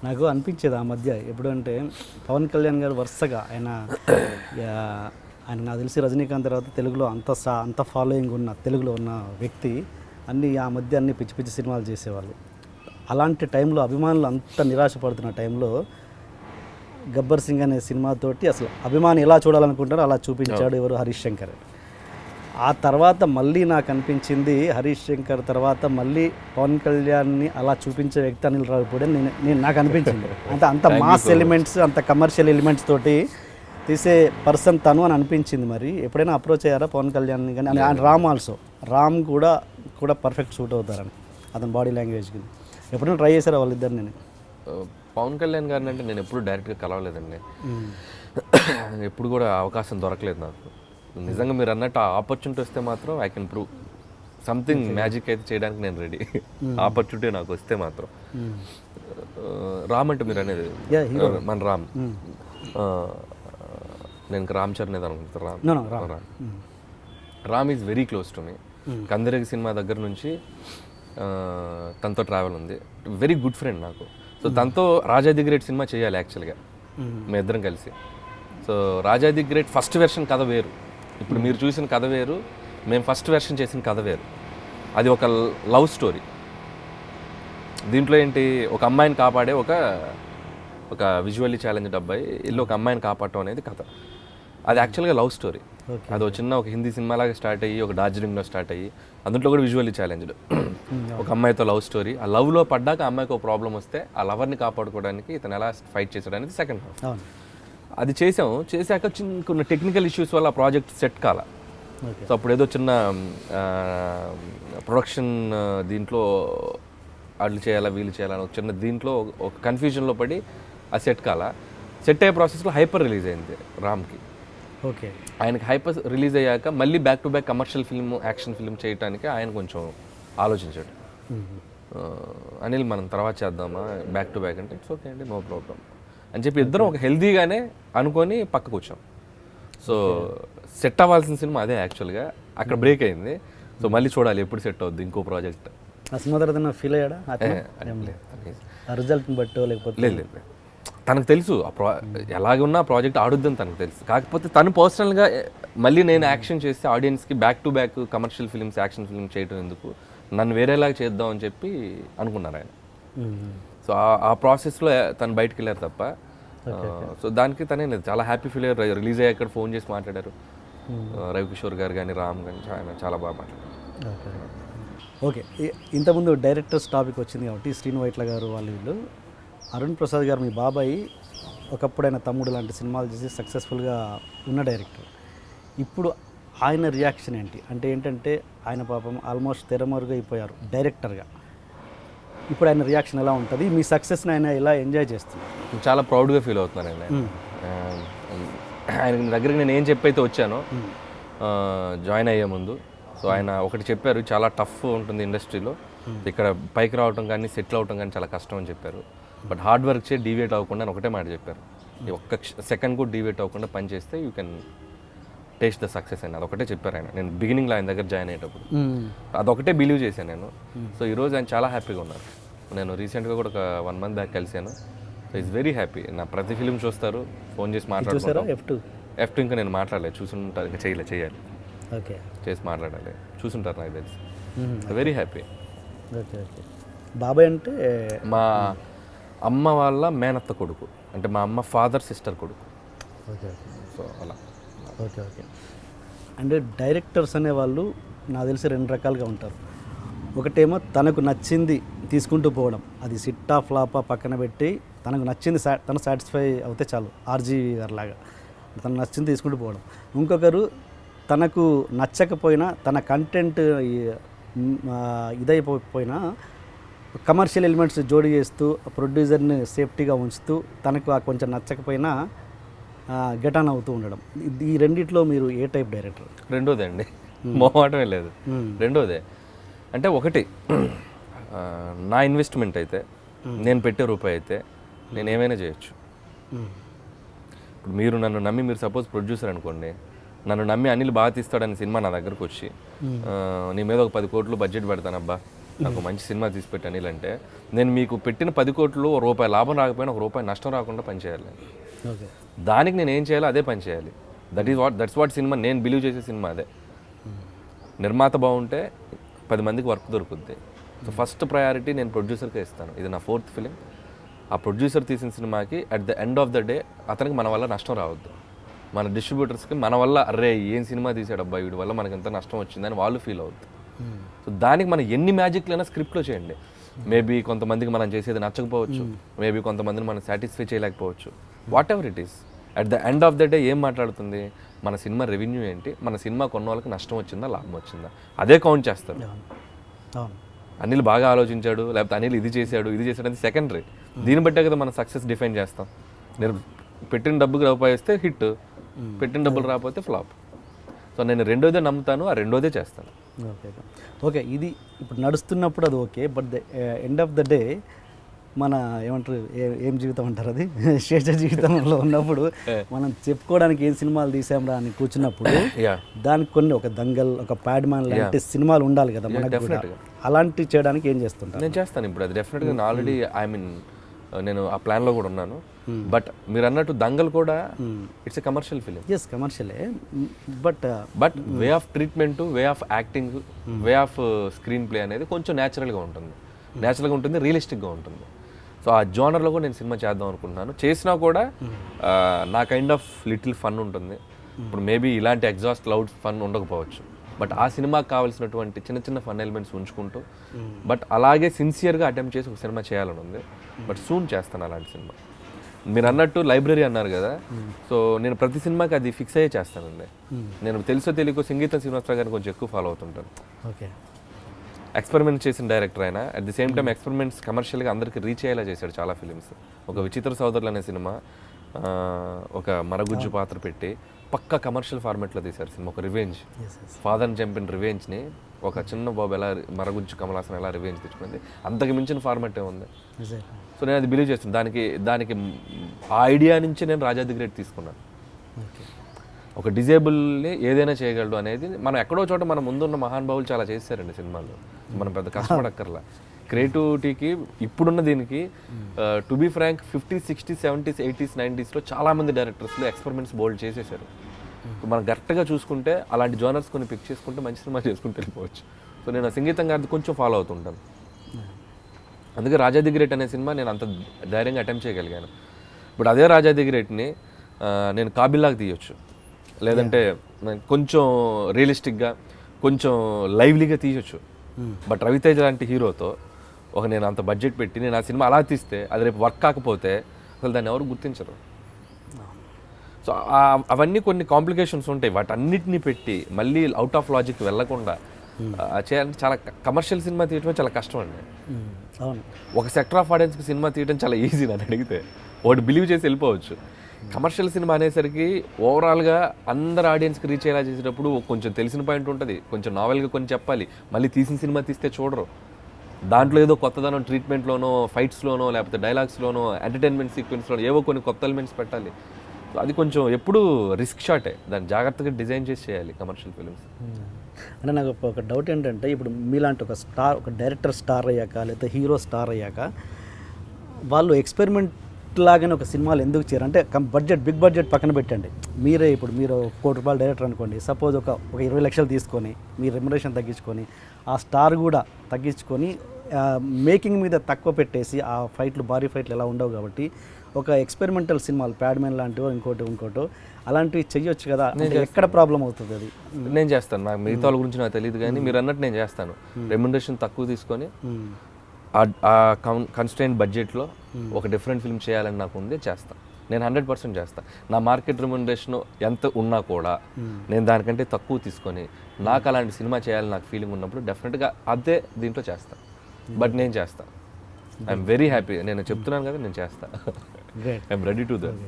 నాకు అనిపించేది ఆ మధ్య ఎప్పుడంటే పవన్ కళ్యాణ్ గారు వరుసగా ఆయన నాకు తెలిసి రజనీకాంత్ తర్వాత తెలుగులో అంత ఫాలోయింగ్ ఉన్న తెలుగులో ఉన్న వ్యక్తి ఆ మధ్య అన్ని పిచ్చి పిచ్చి సినిమాలు చేసేవాళ్ళు. అలాంటి టైంలో అభిమానులు అంత నిరాశపడుతున్న టైంలో గబ్బర్ సింగ్ అనే సినిమాతోటి అసలు అభిమాని ఎలా చూడాలనుకుంటారో అలా చూపించాడు ఎవరు, హరీష్ శంకర్. ఆ తర్వాత మళ్ళీ నాకు అనిపించింది హరీష్ శంకర్ తర్వాత మళ్ళీ పవన్ కళ్యాణ్ని అలా చూపించే వ్యక్తి అనిల్ రావిపూడి అని నాకు అనిపించింది. అంత మాస్ ఎలిమెంట్స్, అంత కమర్షియల్ ఎలిమెంట్స్ తోటి తీసే పర్సన్ తను అని అనిపించింది. మరి ఎప్పుడైనా అప్రోచ్ అయ్యారా పవన్ కళ్యాణ్ని? కానీ అండ్ రామ్ కూడా పర్ఫెక్ట్ సూట్ అవుతారని అతని బాడీ లాంగ్వేజ్కి. ఎప్పుడైనా ట్రై చేశారా వాళ్ళిద్దరు? నేను పవన్ కళ్యాణ్ గారిని అంటే నేను ఎప్పుడు డైరెక్ట్గా కలవలేదండి. ఎప్పుడు కూడా అవకాశం దొరకలేదు నాకు. నిజంగా మీరు అన్నట్టు ఆ ఆపర్చునిటీ వస్తే మాత్రం I can prove something magic అయితే చేయడానికి నేను రెడీ. ఆపర్చునిటీ నాకు వస్తే మాత్రం. రామ్ అంటే మీరు అనేది మన రామ్, నేను రామ్ చరణ్ ఏదో అనుకుంటాను. Ram is very close to me. Kandireega cinema దగ్గర నుంచి తనతో ట్రావెల్ ఉంది. వెరీ గుడ్ ఫ్రెండ్ నాకు. సో తనతో రాజా ది గ్రేట్ సినిమా చేయాలి యాక్చువల్గా మీ ఇద్దరం కలిసి. So Raja the great first version కథ వేరు, ఇప్పుడు మీరు చూసిన కథ వేరు, మేము ఫస్ట్ వెర్షన్ చేసిన కథ వేరు. అది ఒక లవ్ స్టోరీ. దీంట్లో ఏంటి, ఒక అమ్మాయిని కాపాడే ఒక విజువల్లీ ఛాలెంజ్డ్ అబ్బాయి ఇల్లు ఒక అమ్మాయిని కాపాడటం అనేది కథ. అది యాక్చువల్గా లవ్ స్టోరీ. అది ఒక హిందీ సినిమాలాగా స్టార్ట్ అయ్యి ఒక డార్జిలింగ్లో స్టార్ట్ అయ్యి అందులో కూడా విజువల్లీ ఛాలెంజ్డ్ ఒక అమ్మాయితో లవ్ స్టోరీ. ఆ లవ్లో పడ్డాక అమ్మాయికి ఒక ప్రాబ్లం వస్తే ఆ లవర్ని కాపాడుకోవడానికి ఇతను ఎలా ఫైట్ చేశాడు అనేది సెకండ్ హాఫ్. అది చేశాక కొన్ని టెక్నికల్ ఇష్యూస్ వల్ల ఆ ప్రాజెక్ట్ సెట్ కాల. సో అప్పుడు ఏదో చిన్న ప్రొడక్షన్ దీంట్లో వాళ్ళు చేయాలా వీళ్ళు చేయాలని ఒక చిన్న దీంట్లో ఒక కన్ఫ్యూజన్లో పడి ఆ సెట్ అయ్యే ప్రాసెస్లో హైపర్ రిలీజ్ అయింది రామ్కి. ఓకే, ఆయనకి హైపర్ రిలీజ్ అయ్యాక మళ్ళీ back to back commercial film, action film చేయడానికి ఆయన కొంచెం ఆలోచించాడు. అనిల్ మనం తర్వాత చేద్దామా బ్యాక్ టు బ్యాక్ అంటే ఇట్స్ ఓకే అండి, నో ప్రాబ్లం అని చెప్పి ఇద్దరం ఒక హెల్దీగానే అనుకొని పక్కకు వచ్చాం. సో సెట్ అవ్వాల్సిన సినిమా అదే యాక్చువల్గా, అక్కడ బ్రేక్ అయింది. సో మళ్ళీ చూడాలి ఎప్పుడు సెట్ అవుద్ది ఇంకో ప్రాజెక్ట్. ఆ సినిమా తర్వాత ఫీల్ అయ్యాడా రిజల్ట్ని బట్టో లేకపోతే? లేదు, తనకు తెలుసు ఎలాగున్నా ప్రాజెక్ట్ ఆడుద్దని తనకు తెలుసు. కాకపోతే తను పర్సనల్గా మళ్ళీ నేను యాక్షన్ చేస్తే ఆడియన్స్కి back to back commercial films, action film చేయడం ఎందుకు, నన్ను వేరేలాగా చేద్దాం అని చెప్పి అనుకున్నారు ఆయన. సో ఆ ప్రాసెస్లో తను బయటకు వెళ్ళారు తప్ప. సో దానికి తనే చాలా హ్యాపీ ఫీల్ అయ్యారు. రిలీజ్ అయ్యాక ఫోన్ చేసి మాట్లాడారు రవికిషోర్ గారు కానీ రామ్ కానీ, ఆయన చాలా బాగా మాట్లాడారు. ఓకే, ఇంతకుముందు డైరెక్టర్స్ టాపిక్ వచ్చింది కాబట్టి శ్రీను వైట్ల గారు వీళ్ళు అరుణ్ ప్రసాద్ గారు మీ బాబాయ్ ఒకప్పుడు ఆయన తమ్ముడు లాంటి సినిమాలు చేసి సక్సెస్ఫుల్గా ఉన్న డైరెక్టర్. ఇప్పుడు ఆయన రియాక్షన్ ఏంటి అంటే ఏంటంటే ఆయన పాపం ఆల్మోస్ట్ తెరమరుగు అయిపోయారు డైరెక్టర్గా. ఇప్పుడు ఆయన రియాక్షన్ ఎలా ఉంటుంది? మీ సక్సెస్ని ఆయన ఎలా ఎంజాయ్ చేస్తున్నారు? చాలా ప్రౌడ్గా ఫీల్ అవుతున్నాను ఆయన దగ్గరికి. నేను ఏం చెప్పైతే వచ్చానో జాయిన్ అయ్యే ముందు, సో ఆయన ఒకటి చెప్పారు, చాలా టఫ్ ఉంటుంది ఇండస్ట్రీలో, ఇక్కడ పైకి రావటం కానీ సెటిల్ అవటం కానీ చాలా కష్టం అని చెప్పారు. బట్ హార్డ్ వర్క్ చేసి డీవియేట్ అవ్వకుండా అని ఒకటే మాట చెప్పారు, ఒక్క సెకండ్ కూడా డీవియేట్ అవ్వకుండా పని చేస్తే you can taste the success అని. అదొకటే చెప్పారు ఆయన. నేను బిగినింగ్లో ఆయన దగ్గర జాయిన్ అయ్యేటప్పుడు అదొకటే బిలీవ్ చేశాను నేను. సో ఈరోజు ఆయన చాలా హ్యాపీగా ఉన్నారు. నేను రీసెంట్గా కూడా ఒక 1 month బ్యాక్ కలిశాను. So is very happy. నా ప్రతి ఫిలిం చూస్తారు, ఫోన్ చేసి మాట్లాడుతారు. F2 ఇంకా నేను మాట్లాడలేదు, చూసుంటారు, ఇంకా చేయాలి, ఓకే చేసి మాట్లాడాలి, చూసుంటారు నాకు తెలిసి. Very happy. Okay okay. బాబాయ్ అంటే మా అమ్మ వాళ్ళ మేనత్త కొడుకు, అంటే మా అమ్మ ఫాదర్ సిస్టర్ కొడుకు. ఓకే సో అలా. Okay okay. అంటే డైరెక్టర్స్ అనేవాళ్ళు నాకు తెలిసి 2 రకాలుగా ఉంటారు. ఒకటేమో తనకు నచ్చింది తీసుకుంటూ పోవడం, అది సిట్టా ఫ్లాపా పక్కన పెట్టి తనకు నచ్చింది తను సాటిస్ఫై అవుతే చాలు, ఆర్జీ గారిలాగా తనకు నచ్చింది తీసుకుంటూ పోవడం. ఇంకొకరు తనకు నచ్చకపోయినా తన కంటెంట్ ఇదైపోయినా కమర్షియల్ ఎలిమెంట్స్ జోడి చేస్తూ ప్రొడ్యూసర్ని సేఫ్టీగా ఉంచుతూ తనకు కొంచెం నచ్చకపోయినా గెట్ ఆన్ అవుతూ ఉండడం. ఈ రెండిట్లో మీరు ఏ టైప్ డైరెక్టర్? రెండోదే అండి, మొహమాటమే లేదు, రెండోదే. అంటే ఒకటి నా ఇన్వెస్ట్మెంట్ అయితే, నేను పెట్టే రూపాయి అయితే నేను ఏమైనా చేయొచ్చు. ఇప్పుడు మీరు నన్ను నమ్మి, మీరు సపోజ్ ప్రొడ్యూసర్ అనుకోండి, నన్ను నమ్మి అనిల్ బాగా తీస్తాడని సినిమా నా దగ్గరకు వచ్చి నీ మీద ఒక 10 కోట్లు బడ్జెట్ పెడతానబ్బా నాకు మంచి సినిమా తీసి పెట్టి అనిల్ అంటే, నేను మీకు పెట్టిన 10 కోట్లు రూపాయి లాభం రాకపోయినా రూపాయి నష్టం రాకుండా పనిచేయాలి. ఓకే. దానికి నేను ఏం చేయాలో అదే పని చేయాలి. దట్స్ వాట్ సినిమా, నేను బిలీవ్ చేసే సినిమా అదే. నిర్మాత బాగుంటే 10 మందికి వర్క్ దొరుకుద్ది. సో ఫస్ట్ ప్రయారిటీ నేను ప్రొడ్యూసర్కే ఇస్తాను. ఇది నా 4th ఫిలిం. ఆ ప్రొడ్యూసర్ తీసిన సినిమాకి at the end of the day అతనికి మన వల్ల నష్టం రావద్దు. మన డిస్ట్రిబ్యూటర్స్కి మన వల్ల అరే ఏం సినిమా తీసాడు అబ్బాయి వీడి వల్ల మనకి ఎంత నష్టం వచ్చిందని వాళ్ళు ఫీల్ అవుద్ది. సో దానికి మనం ఎన్ని మ్యాజిక్లైనా స్క్రిప్ట్లో చేయండి. మేబీ కొంతమందికి మనం చేసేది నచ్చకపోవచ్చు, మేబీ కొంతమందిని మనం సాటిస్ఫై చేయలేకపోవచ్చు. What ever it is, at the end of the day ఏం మాట్లాడుతుంది, మన సినిమా రెవెన్యూ ఏంటి, మన సినిమా కొన్న వాళ్ళకి నష్టం వచ్చిందా లాభం వచ్చిందా, అదే కౌంట్ చేస్తారు. అనిల్ బాగా ఆలోచించాడు, లేకపోతే అనిల్ ఇది చేశాడు అది సెకండరీ. దీన్ని బట్టే కదా మనం సక్సెస్ డిఫైన్ చేస్తాం. నేను పెట్టిన డబ్బుకి రూపాయి ఇస్తే హిట్, పెట్టిన డబ్బులు రాకపోతే ఫ్లాప్. సో నేను రెండోదే నమ్ముతాను, ఆ రెండోదే చేస్తాను. Okay okay. ఇది ఇప్పుడు నడుస్తున్నప్పుడు అది okay, but the end of the day మన ఏమంటారు ఏం జీవితం అంటారు అది శేష జీవితంలో ఉన్నప్పుడు మనం చెప్పుకోవడానికి ఏం సినిమాలు తీసాంరా అని కూర్చున్నప్పుడు దానికి కొన్ని ఒక దంగల్, ఒక ప్యాడ్ మ్యాన్ లాంటి సినిమాలు ఉండాలి కదా మనకు కూడా. అలాంటి చేయడానికి ఏం చేస్తుంటారు? నేను చేస్తాను ఇప్పుడు అది డెఫినెట్గా. నేను ఆల్రెడీ నేను ఆ ప్లాన్లో కూడా ఉన్నాను. బట్ మీరు అన్నట్టు దంగల్ కూడా it's a commercial film. Yes కమర్షియలే, but way of treatment, way of acting, way of screenplay అనేది కొంచెం న్యాచురల్గా ఉంటుంది, రియలిస్టిక్గా ఉంటుంది. సో ఆ జోనర్లో కూడా నేను సినిమా చేద్దాం అనుకుంటున్నాను. చేసినా కూడా నా కైండ్ ఆఫ్ లిటిల్ ఫన్ ఉంటుంది. ఇప్పుడు మేబీ ఇలాంటి ఎగ్జాస్ట్ లౌడ్ ఫన్ ఉండకపోవచ్చు, బట్ ఆ సినిమాకి కావాల్సినటువంటి చిన్న చిన్న ఫన్ ఎలిమెంట్స్ ఉంచుకుంటూ, బట్ అలాగే సిన్సియర్గా అటెంప్ట్ చేసి ఒక సినిమా చేయాలని ఉంది. బట్ సూన్ చేస్తాను అలాంటి సినిమా. మీరు అన్నట్టు లైబ్రరీ అన్నారు కదా, సో నేను ప్రతి సినిమాకి అది ఫిక్స్ అయ్యే చేస్తానండి. నేను తెలుసో తెలియకో సంగీతం శ్రీనివాసరావు గారిని కొంచెం ఎక్కువ ఫాలో అవుతుంటాను. ఓకే. ఎక్స్పెరిమెంట్ చేసిన డైరెక్టర్ ఆయన, at the same time experiments కమర్షియల్గా అందరికీ రీచ్ అయ్యేలా చేశాడు చాలా ఫిలిమ్స్. ఒక విచిత్ర సోదరులు అనే సినిమా ఒక మరగుజ్జు పాత్ర పెట్టి పక్కా కమర్షియల్ ఫార్మాట్లో తీశారు సినిమా. ఒక రివెంజ్, ఫాదర్ని చంపిన రివెంజ్ని ఒక చిన్న బాబు ఎలా మరగుజ్జు కమలాసన్ ఎలా రివెంజ్ తెచ్చుకుంది, అంతకు మించిన ఫార్మాట్ ఉంది. సో నేను అది బిలీవ్ చేస్తాను. దానికి ఆ ఐడియా నుంచి నేను రాజా ది గ్రేట్ తీసుకున్నాను. ఒక డిజేబుల్ని ఏదైనా చేయగలడు అనేది మనం ఎక్కడో చోట మన ముందున్న మహానుభావులు చాలా చేశారండి సినిమాల్లో. మనం పెద్ద కష్టపడక్కర్లా. క్రియేటివిటీకి ఇప్పుడున్న దీనికి to be Frank 50s, 60s, 70s, 80s, 90sలో చాలామంది డైరెక్టర్స్లో ఎక్స్పెరిమెంట్స్ బోల్డ్ చేసేసారు. మనం కరెక్ట్గా చూసుకుంటే అలాంటి జోనర్స్ కొన్ని పిక్ చేసుకుంటే మంచి సినిమా చేసుకుంటూ వెళ్ళిపోవచ్చు. సో నేను సంగీతం గారిది కొంచెం ఫాలో అవుతుంటాను. అందుకే రాజా ది గ్రేట్ అనే సినిమా నేను అంత ధైర్యంగా అటెంప్ట్ చేయగలిగాను. ఇప్పుడు అదే రాజా ది గ్రేట్ని నేను కాబిల్లాగా తీయొచ్చు, లేదంటే కొంచెం రియలిస్టిక్గా కొంచెం లైవ్లీగా తీయొచ్చు. బట్ రవితేజ లాంటి హీరోతో నేను అంత బడ్జెట్ పెట్టి నేను ఆ సినిమా అలా తీస్తే అది రేపు వర్క్ కాకపోతే అసలు దాన్ని ఎవరు గుర్తించరు. సో అవన్నీ కొన్ని కాంప్లికేషన్స్ ఉంటాయి. వాటన్నిటిని పెట్టి మళ్ళీ అవుట్ ఆఫ్ లాజిక్ వెళ్ళకుండా చేయాలంటే చాలా కమర్షియల్ సినిమా తీయటమే చాలా కష్టం అండి. ఒక సెక్టర్ ఆఫ్ ఆడియన్స్కి సినిమా తీయడం చాలా ఈజీ. నన్ను అడిగితే వాడు బిలీవ్ చేసి వెళ్ళిపోవచ్చు. కమర్షియల్ సినిమా అనేసరికి ఓవరాల్గా అందరు ఆడియన్స్కి రీచ్ అయ్యేలా చేసేటప్పుడు కొంచెం తెలిసిన పాయింట్ ఉంటుంది, కొంచెం నావెల్గా కొన్ని చెప్పాలి. మళ్ళీ తీసిన సినిమా తీస్తే చూడరు. దాంట్లో ఏదో కొత్తదనం ట్రీట్మెంట్లోనో, ఫైట్స్లోనో, లేకపోతే డైలాగ్స్లోనో, ఎంటర్టైన్మెంట్ సీక్వెన్స్లోనో ఏవో కొన్ని కొత్త ఎలిమెంట్స్ పెట్టాలి. సో అది కొంచెం ఎప్పుడు రిస్క్ షాటే. దాన్ని జాగ్రత్తగా డిజైన్ చేసి చేయాలి కమర్షియల్ ఫిలిమ్స్. అంటే నాకు ఒక డౌట్ ఏంటంటే, ఇప్పుడు మీలాంటి ఒక డైరెక్టర్ స్టార్ అయ్యాక, లేకపోతే హీరో స్టార్ అయ్యాక వాళ్ళు ఎక్స్పెరిమెంట్ లాగానే ఒక సినిమాలు ఎందుకు చేయరు? అంటే బిగ్ బడ్జెట్ పక్కన పెట్టండి. మీరు ₹1 కోటి డైరెక్టర్ అనుకోండి. సపోజ్ ఒక 20 లక్షలు తీసుకొని మీ రెమ్యునరేషన్ తగ్గించుకొని ఆ స్టార్ కూడా తగ్గించుకొని మేకింగ్ మీద తక్కువ పెట్టేసి ఆ భారీ ఫైట్లు ఎలా ఉండవు కాబట్టి ఒక ఎక్స్పెరిమెంటల్ సినిమాలు ప్యాడ్ మ్యాన్ లాంటివో ఇంకోటో అలాంటివి చెయ్యొచ్చు కదా. ఎక్కడ ప్రాబ్లం అవుతుంది? అది నేను చేస్తాను. నాకు మిగతా వాళ్ళ గురించి నాకు తెలియదు, కానీ మీరు అన్నట్టు నేను చేస్తాను. రెమ్యునరేషన్ తక్కువ తీసుకొని ఆ కన్స్టెంట్ బడ్జెట్లో ఒక డిఫరెంట్ ఫిల్మ్ చేయాలని నాకు ఉంది, చేస్తాను. నేను 100% చేస్తాను. నా మార్కెట్ రెమ్యునరేషన్ ఎంత ఉన్నా కూడా నేను దానికంటే తక్కువ తీసుకొని నాకు అలాంటి సినిమా చేయాలని నాకు ఫీలింగ్ ఉన్నప్పుడు డెఫినెట్గా అదే దీంట్లో చేస్తాను. బట్ నేను చేస్తాను. I'm very happy. నేను చెప్తున్నాను కదా, నేను చేస్తాను. I'm ready to that.